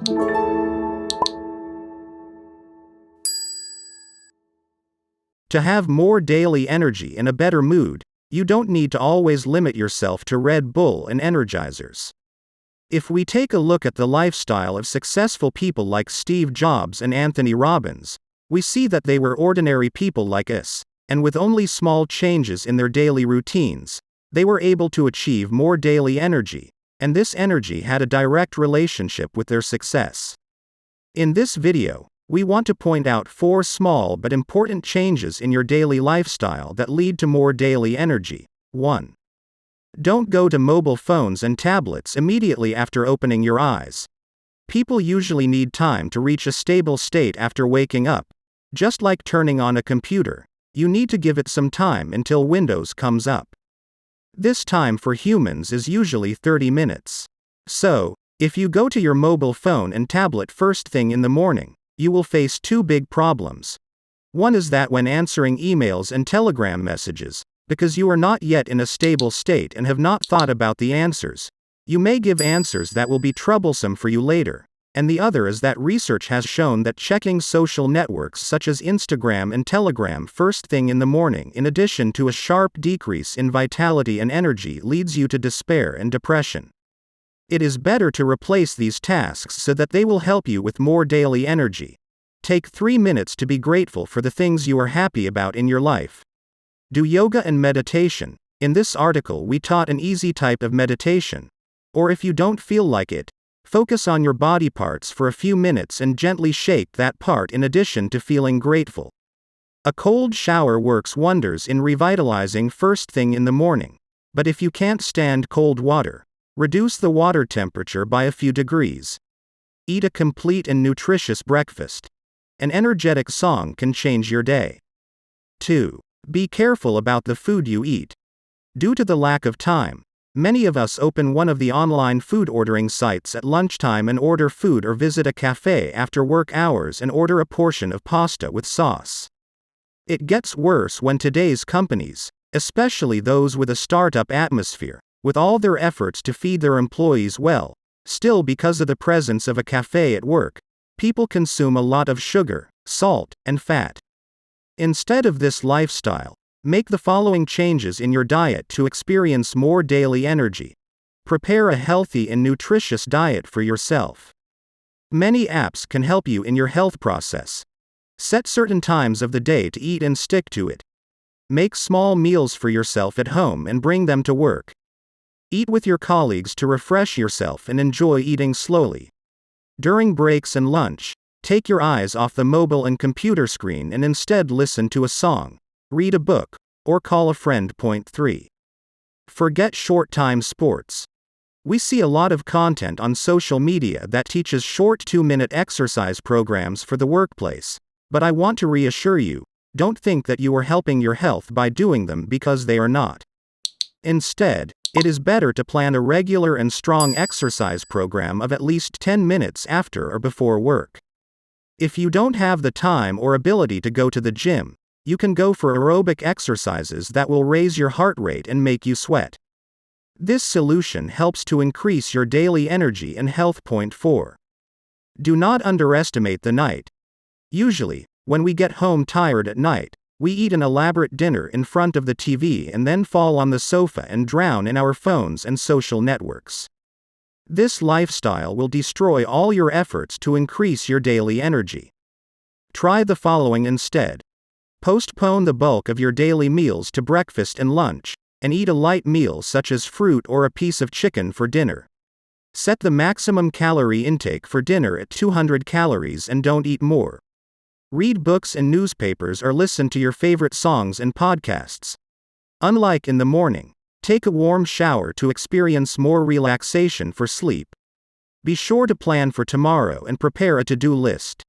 To have more daily energy and a better mood, you don't need to always limit yourself to Red Bull and Energizers. If we take a look at the lifestyle of successful people like Steve Jobs and Anthony Robbins, we see that they were ordinary people like us, and with only small changes in their daily routines, they were able to achieve more daily energy, and this energy had a direct relationship with their success. In this video, we want to point out 4 small but important changes in your daily lifestyle that lead to more daily energy. 1. Don't go to mobile phones and tablets immediately after opening your eyes. People usually need time to reach a stable state after waking up. Just like turning on a computer, you need to give it some time until Windows comes up. This time for humans is usually 30 minutes. So, if you go to your mobile phone and tablet first thing in the morning, you will face 2 big problems. One is that when answering emails and Telegram messages, because you are not yet in a stable state and have not thought about the answers, you may give answers that will be troublesome for you later. And the other is that research has shown that checking social networks such as Instagram and Telegram first thing in the morning, in addition to a sharp decrease in vitality and energy, leads you to despair and depression. It is better to replace these tasks so that they will help you with more daily energy. Take 3 minutes to be grateful for the things you are happy about in your life. Do yoga and meditation. In this article, we taught an easy type of meditation. Or if you don't feel like it, focus on your body parts for a few minutes and gently shake that part in addition to feeling grateful. A cold shower works wonders in revitalizing first thing in the morning. But if you can't stand cold water, reduce the water temperature by a few degrees. Eat a complete and nutritious breakfast. An energetic song can change your day. 2. Be careful about the food you eat. Due to the lack of time, many of us open one of the online food ordering sites at lunchtime and order food, or visit a cafe after work hours and order a portion of pasta with sauce. It gets worse when today's companies, especially those with a startup atmosphere, with all their efforts to feed their employees well, still because of the presence of a cafe at work, people consume a lot of sugar, salt, and fat. Instead of this lifestyle, make the following changes in your diet to experience more daily energy. Prepare a healthy and nutritious diet for yourself. Many apps can help you in your health process. Set certain times of the day to eat and stick to it. Make small meals for yourself at home and bring them to work. Eat with your colleagues to refresh yourself and enjoy eating slowly. During breaks and lunch, take your eyes off the mobile and computer screen and instead listen to a song, read a book, or call a friend. Point 3. Forget short-time sports. We see a lot of content on social media that teaches short 2-minute exercise programs for the workplace, but I want to reassure you, don't think that you are helping your health by doing them, because they are not. Instead, it is better to plan a regular and strong exercise program of at least 10 minutes after or before work. If you don't have the time or ability to go to the gym, you can go for aerobic exercises that will raise your heart rate and make you sweat. This solution helps to increase your daily energy and health. Point 4. Do not underestimate the night. Usually, when we get home tired at night, we eat an elaborate dinner in front of the TV and then fall on the sofa and drown in our phones and social networks. This lifestyle will destroy all your efforts to increase your daily energy. Try the following instead. Postpone the bulk of your daily meals to breakfast and lunch, and eat a light meal such as fruit or a piece of chicken for dinner. Set the maximum calorie intake for dinner at 200 calories and don't eat more. Read books and newspapers or listen to your favorite songs and podcasts. Unlike in the morning, take a warm shower to experience more relaxation for sleep. Be sure to plan for tomorrow and prepare a to-do list.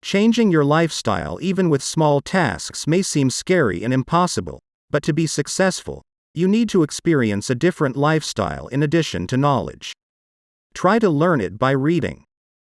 Changing your lifestyle even with small tasks may seem scary and impossible, but to be successful, you need to experience a different lifestyle in addition to knowledge. Try to learn it by reading.